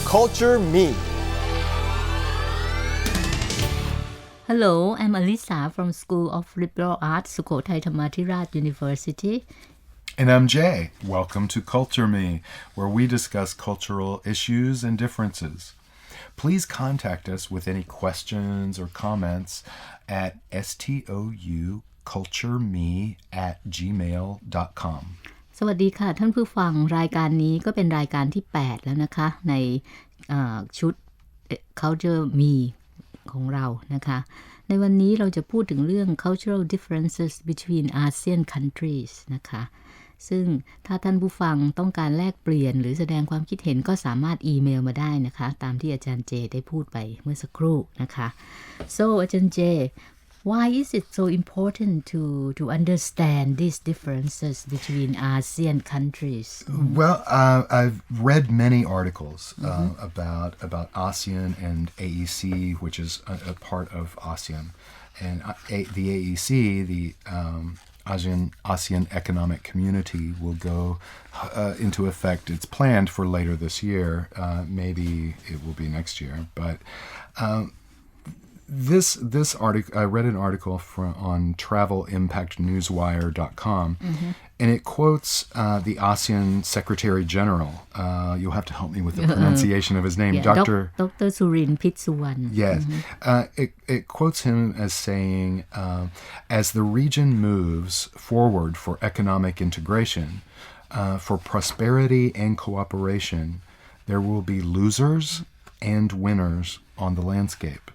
Culture Me. Hello, I'm Alisa from School of Liberal Arts, Sukhothai Thammathirat University. And I'm Jay. Welcome to Culture Me, where we discuss cultural issues and differences. Please contact us with any questions or comments at stoucultureme@gmail.com. สวัสดีค่ะท่านผู้ฟังรายการนี้ก็เป็นรายการที่ 8 แล้วนะคะในชุด Culture Me ของเรานะคะในวันนี้เราจะพูดถึงเรื่อง cultural differences between ASEAN countries นะคะซึ่งถ้าท่านผู้ฟังต้องการแลกเปลี่ยนหรือแสดงความคิดเห็นก็สามารถอีเมลมาได้นะคะตามที่อาจารย์เจได้พูดไปเมื่อสักครู่นะคะ So อาจารย์เจ why is it so important to understand these differences between ASEAN countries? Well, I've read many articles about ASEAN and AEC, which is a part of ASEAN. And the AEC, the ASEAN Economic Community, will go into effect. It's planned for later this year. Maybe it will be next year. But this article, I read an article on travelimpactnewswire.com, and it quotes the ASEAN Secretary General. You'll have to help me with the pronunciation of his name, Dr. Surin Pitsuwan. Yes. It quotes him as saying, as the region moves forward for economic integration, for prosperity and cooperation, there will be losers and winners on the landscape.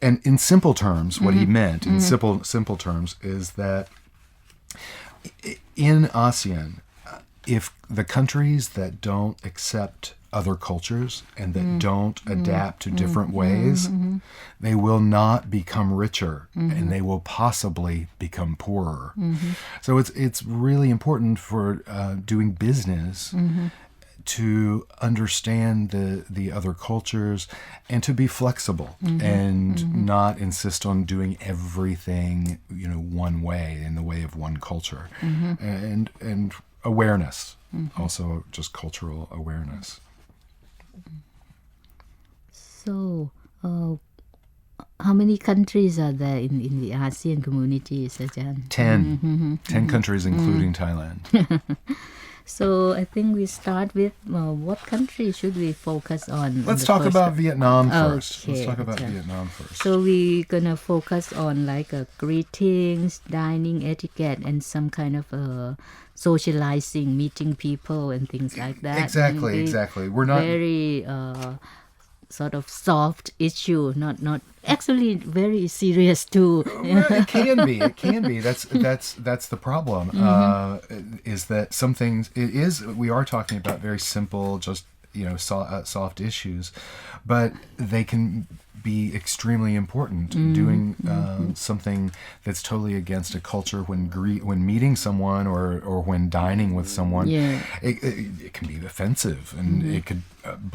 And in simple terms, what he meant in simple terms is that in ASEAN, if the countries that don't accept other cultures and that don't adapt to different ways, they will not become richer and they will possibly become poorer. So it's really important for doing business to understand the other cultures and to be flexible and not insist on doing everything, one way, in the way of one culture. And awareness, also just cultural awareness. So, how many countries are there in the ASEAN communities, Ajahn? 10 countries, including Thailand. So I think we start with what country should we focus on? Let's talk about Vietnam first. Okay, Let's talk about Vietnam first. So we're gonna focus on like greetings, dining etiquette, and some kind of socializing, meeting people and things like that. Exactly. We're not very sort of soft issue, not actually very serious too. Well, it can be. That's the problem. Is that some things we are talking about very simple, just soft issues, but they can be extremely important. Doing something that's totally against a culture when meeting someone or when dining with someone, it can be offensive and it could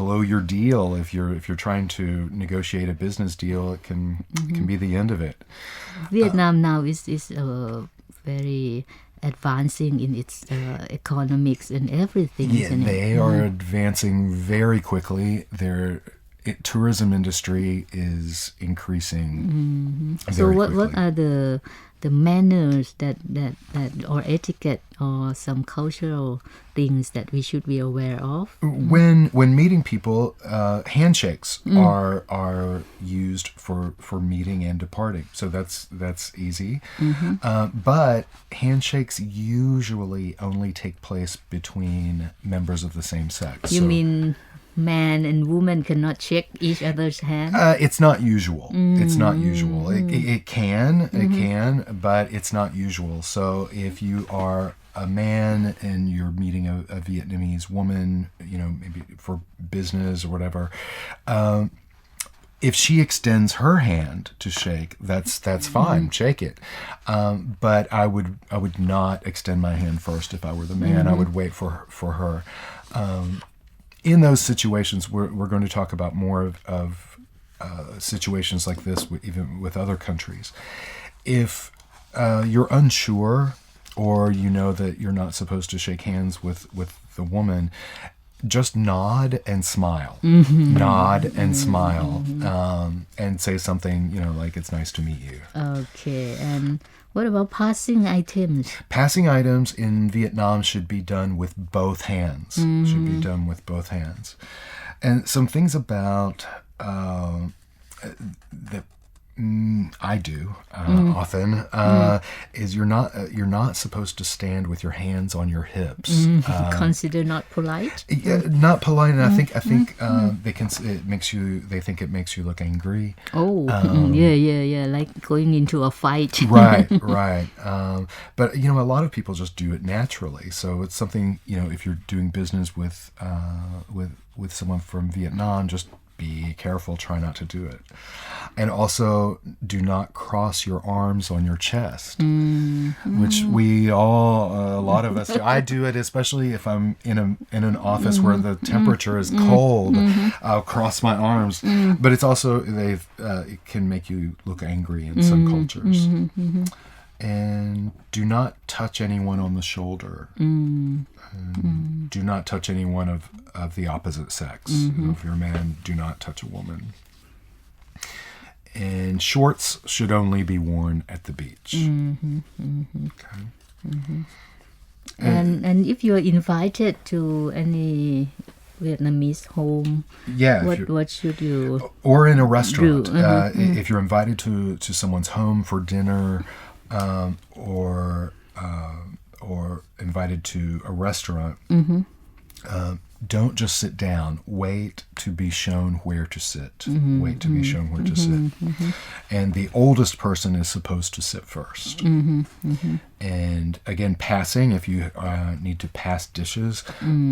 blow your deal if you're trying to negotiate a business deal. It can be the end of it. Vietnam now is very advancing in its economics and everything. Yeah, they are advancing very quickly. Tourism industry is increasing. So what are the manners that or etiquette or some cultural things that we should be aware of? When meeting people, handshakes are used for meeting and departing. So that's easy. But handshakes usually only take place between members of the same sex. You mean man and woman cannot shake each other's hand? It's not usual. It's not usual. It can, but it's not usual. So if you are a man and you're meeting a Vietnamese woman, maybe for business or whatever, if she extends her hand to shake, that's fine. Shake it. But I would not extend my hand first if I were the man. I would wait for her. In those situations, we're going to talk about more of situations like this, even with other countries. If you're unsure, or that you're not supposed to shake hands with the woman, just nod and smile. Nod and smile. And say something, like it's nice to meet you. Okay, and what about passing items? Passing items in Vietnam should be done with both hands. Should be done with both hands. And some things about that I do often is you're not supposed to stand with your hands on your hips. Consider not polite? Yeah, not polite, and I think they think it makes you look angry. Oh, yeah, like going into a fight. Right. But a lot of people just do it naturally. So it's something, if you're doing business with someone from Vietnam, just be careful, try not to do it. And also, do not cross your arms on your chest, which a lot of us do. I do it, especially if I'm in an office where the temperature is cold. I'll cross my arms. But it's also, it can make you look angry in some cultures. And do not touch anyone on the shoulder. Do not touch anyone of the opposite sex. If you're a man, do not touch a woman. And shorts should only be worn at the beach. Okay. And if you're invited to any Vietnamese home, what should you or in a restaurant do? If you're invited to someone's home for dinner, or invited to a restaurant, don't just sit down. Wait to be shown where to sit. Wait to be shown where to sit. And the oldest person is supposed to sit first. And again, passing, if you need to pass dishes,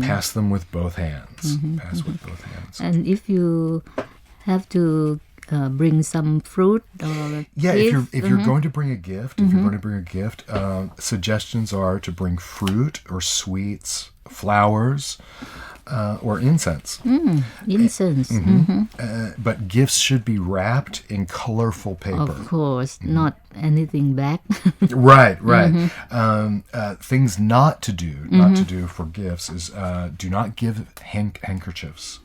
pass them with both hands. Pass with both hands. And if you have to bring some fruit or gift, if you're going to bring a gift, suggestions are to bring fruit or sweets, flowers, or incense. Incense. But gifts should be wrapped in colorful paper. Of course, not anything back. Right. Things not to do for gifts is do not give handkerchiefs.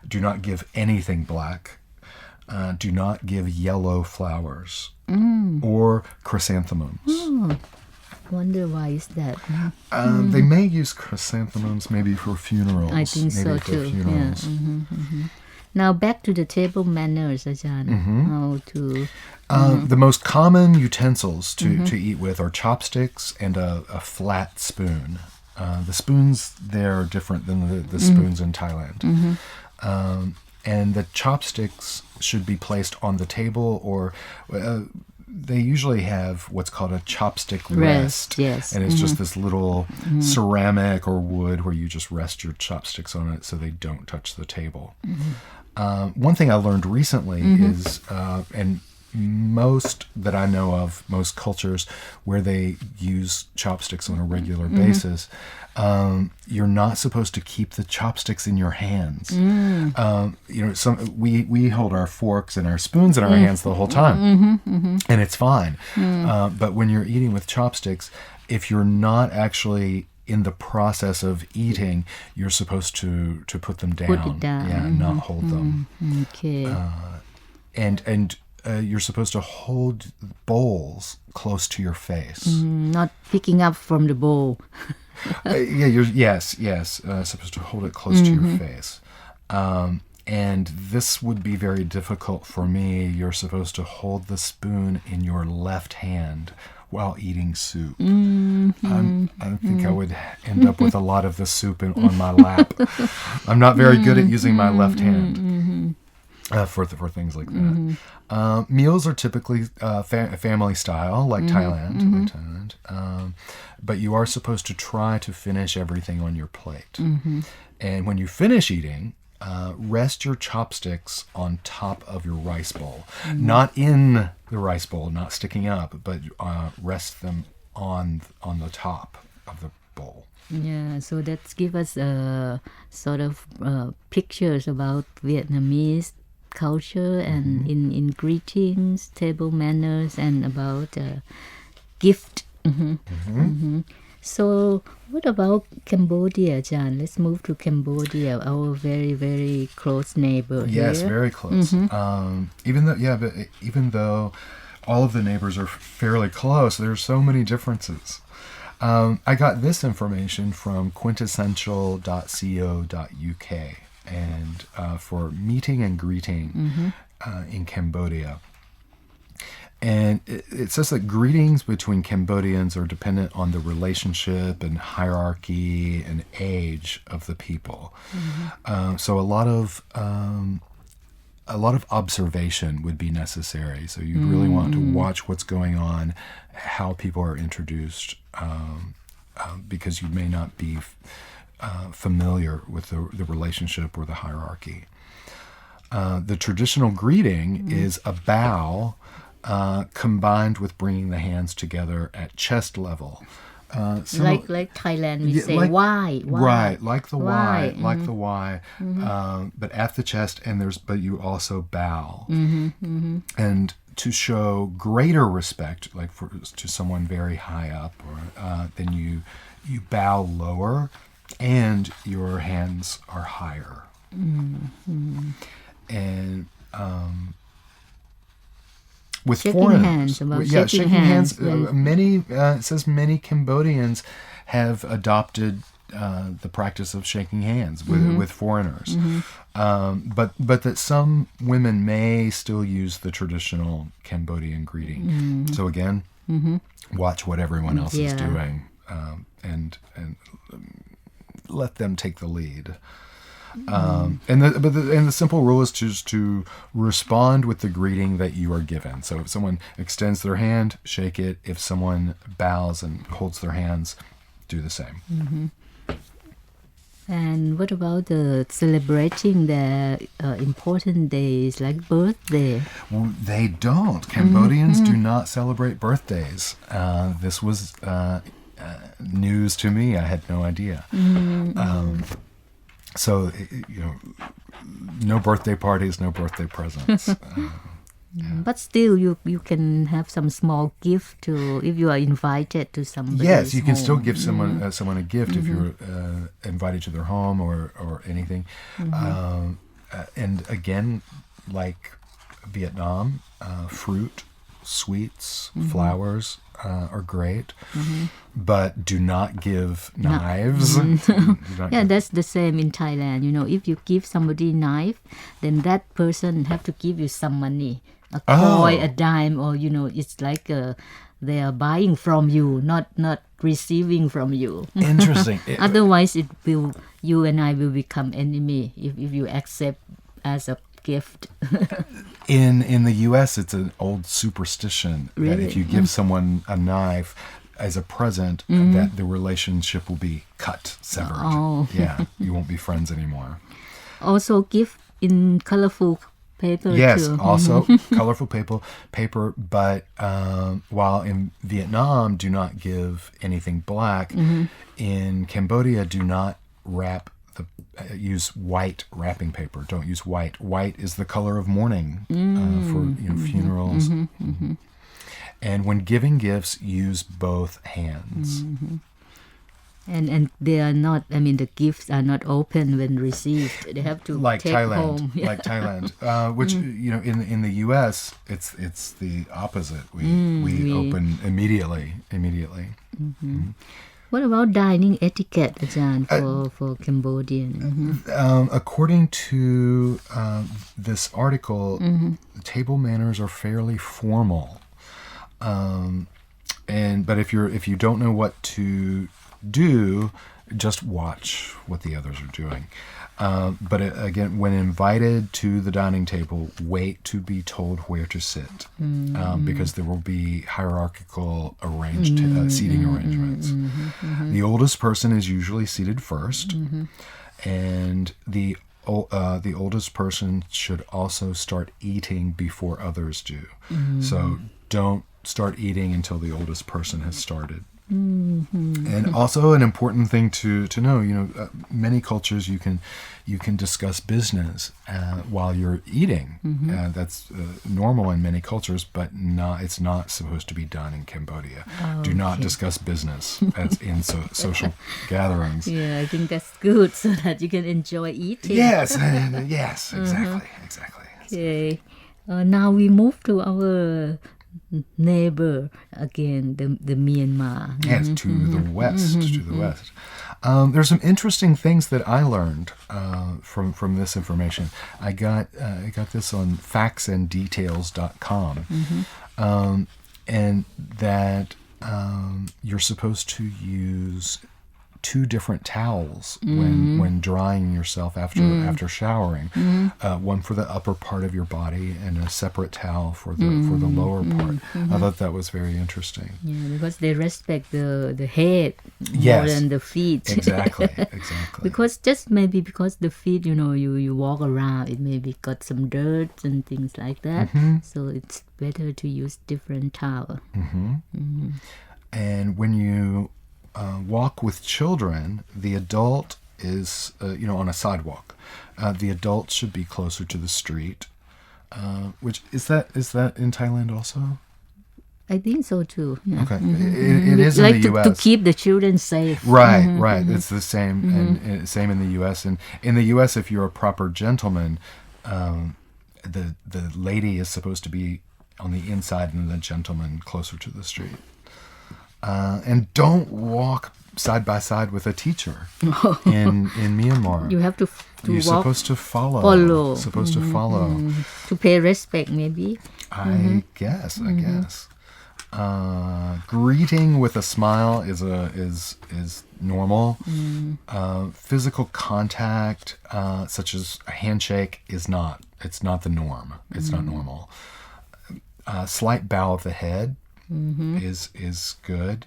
Do not give anything black. Do not give yellow flowers or chrysanthemums. Wonder why is that? They may use chrysanthemums maybe for funerals. I think so too. Funerals. Yeah. Now back to the table manners, Ajahn. How to the most common utensils to eat with are chopsticks and a flat spoon. The spoons there are different than the spoons in Thailand. And the chopsticks should be placed on the table, or they usually have what's called a chopstick rest. Yes. And it's just this little ceramic or wood where you just rest your chopsticks on it so they don't touch the table. One thing I learned recently is, and most that I know of, most cultures where they use chopsticks on a regular basis, you're not supposed to keep the chopsticks in your hands. We hold our forks and our spoons in our hands the whole time, and it's fine. But when you're eating with chopsticks, if you're not actually in the process of eating, you're supposed to put them down. Put it down. Yeah, not hold them. Okay. And you're supposed to hold bowls close to your face. Not picking up from the bowl. Supposed to hold it close to your face. And this would be very difficult for me. You're supposed to hold the spoon in your left hand while eating soup. I think I would end up with a lot of the soup on my lap. I'm not very good at using my left hand. For things like that. Meals are typically family style, like Thailand. But you are supposed to try to finish everything on your plate. And when you finish eating, rest your chopsticks on top of your rice bowl. Not in the rice bowl, not sticking up, but rest them on the top of the bowl. Yeah, so that gives us sort of pictures about Vietnamese culture and in greetings, table manners, and about gift. So what about Cambodia, John? Let's move to Cambodia, our very, very close neighbor Yes, here. very close. But even though all of the neighbors are fairly close, there's so many differences. I got this information from quintessential.co.uk and for meeting and greeting in Cambodia. And it says that greetings between Cambodians are dependent on the relationship and hierarchy and age of the people. So a lot of observation would be necessary. So you really want to watch what's going on, how people are introduced, because you may not be familiar with the relationship or the hierarchy. The traditional greeting is a bow combined with bringing the hands together at chest level. Like Thailand, we say why. Right, like the Why. Y, but at the chest, but you also bow, and to show greater respect, like to someone very high up, or then you bow lower, and your hands are higher, and. With shaking foreigners, hands, about shaking hands. It says many Cambodians have adopted the practice of shaking hands with foreigners, but that some women may still use the traditional Cambodian greeting. So again, watch what everyone else is doing, and let them take the lead. And the simple rule is just to respond with the greeting that you are given. So if someone extends their hand, shake it. If someone bows and holds their hands, do the same. And what about the celebrating the important days like birthday? Well, they don't. Cambodians do not celebrate birthdays. This was news to me. I had no idea. So, no birthday parties, no birthday presents. But still, you can have some small gift to if you are invited to somebody's Yes, you can home. still give someone a gift if you're invited to their home or anything. And again, like Vietnam, fruit, sweets, flowers are great, but do not give knives. That's the same in Thailand. If you give somebody a knife, then that person have to give you some money, a coin, a dime, or it's like they are buying from you, not receiving from you. Interesting. Otherwise, you and I will become enemy if you accept as a gift. In the U.S., it's an old superstition that if you give someone a knife as a present, that the relationship will be severed. Yeah, you won't be friends anymore. Also, gift in colorful paper. Yes, too. also colorful paper. But while in Vietnam, do not give anything black. In Cambodia, do not use white wrapping paper. Don't use white. White is the color of mourning for funerals. And when giving gifts, use both hands. And they are not. The gifts are not open when received. They have to Like take Thailand, home. like Thailand, which in the U.S. it's the opposite. We open immediately. What about dining etiquette, Ajahn, for Cambodian? According to this article, table manners are fairly formal. But if you don't know what to do, just watch what the others are doing. But again, when invited to the dining table, wait to be told where to sit, because there will be hierarchical seating arrangements. The oldest person is usually seated first, and the oldest person should also start eating before others do. So don't start eating until the oldest person has started And also an important thing to know, many cultures you can discuss business while you're eating. That's normal in many cultures, but it's not supposed to be done in Cambodia. Do not discuss business as in social gatherings. Yeah, I think that's good so that you can enjoy eating. Yes, exactly. Okay. Now we move to our neighbor again, the Myanmar. Yes, to the west. There's some interesting things that I learned from this information. I got this on factsanddetails.com, and that you're supposed to use 2 different towels when drying yourself after showering. One for the upper part of your body and a separate towel for the lower part. I thought that was very interesting. Yeah, because they respect the head more than the feet. Exactly. Because the feet, you walk around, it maybe got some dirt and things like that. So it's better to use different towel. And when you walk with children, the adult is, on a sidewalk. The adult should be closer to the street. Which is that in Thailand also? I think so too. Yeah. Okay, it is in the U.S. to keep the children safe. Right. It's the same, and same in the U.S. And in the U.S., if you're a proper gentleman, the lady is supposed to be on the inside and the gentleman closer to the street. And don't walk side by side with a teacher in Myanmar. You have to You're walk, supposed to follow. Supposed to follow. To pay respect, maybe. I guess. Greeting with a smile is normal. Physical contact, such as a handshake, is not. It's not the norm. It's not normal. Slight bow of the head is good.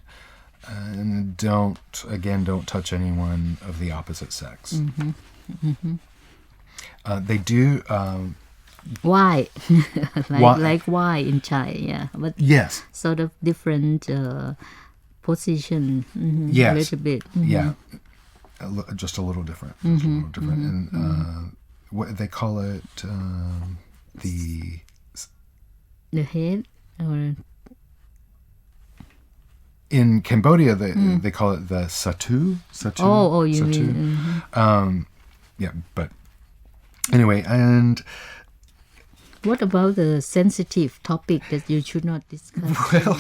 And don't touch anyone of the opposite sex. They do. Why? like why in Thai, yeah. But Yes. sort of different position. Yes. A little bit. Yeah. Just a little different. And what they call it, The head or. In Cambodia, they call it the satu. Oh, you satu. mean. Yeah, but anyway, and What about the sensitive topic that you should not discuss? well,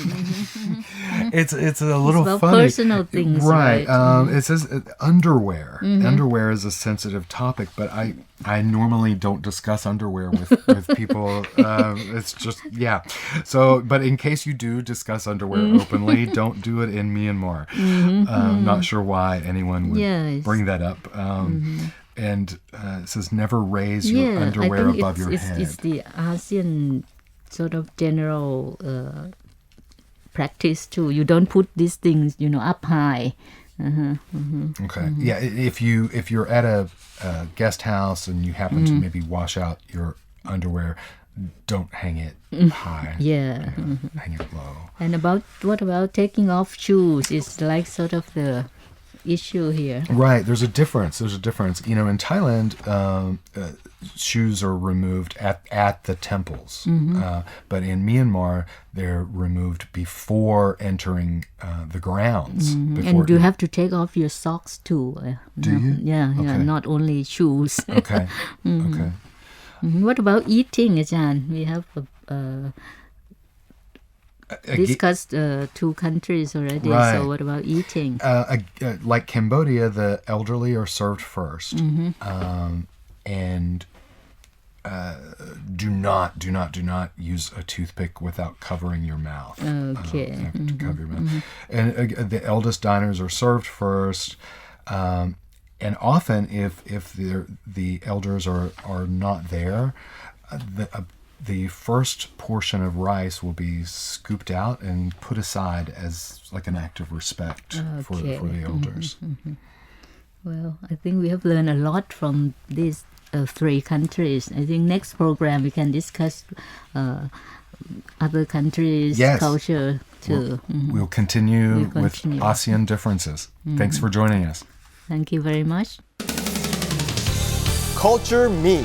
it's a little about funny. personal things, right? It says underwear. Underwear is a sensitive topic, but I normally don't discuss underwear with people. It's just So, but in case you do discuss underwear openly, don't do it in Myanmar. Not sure why anyone would bring that up. And it says never raise your underwear above your head. It's the ASEAN sort of general practice too. You don't put these things, up high. Okay. Yeah. If you're at a guest house and you happen to maybe wash out your underwear, don't hang it high. Hang it low. And what about taking off shoes? It's like sort of the issue here. Right. There's a difference. In Thailand, shoes are removed at the temples. But in Myanmar, they're removed before entering the grounds. And you have to take off your socks too. Do you? Yeah, Okay. not only shoes. Okay. Okay. What about eating, Ajahn? We have discussed 2 countries already. Right. So what about eating? Like Cambodia, the elderly are served first, and do not use a toothpick without covering your mouth. Okay. You have to cover your mouth. And the eldest diners are served first. And often, if the elders are not there, the first portion of rice will be scooped out and put aside as like an act of respect for the elders. Well, I think we have learned a lot from these 3 countries. I think next program we can discuss other countries' culture to We'll continue We'll with continue. ASEAN differences. Thanks for joining us. thank you very much Culture Me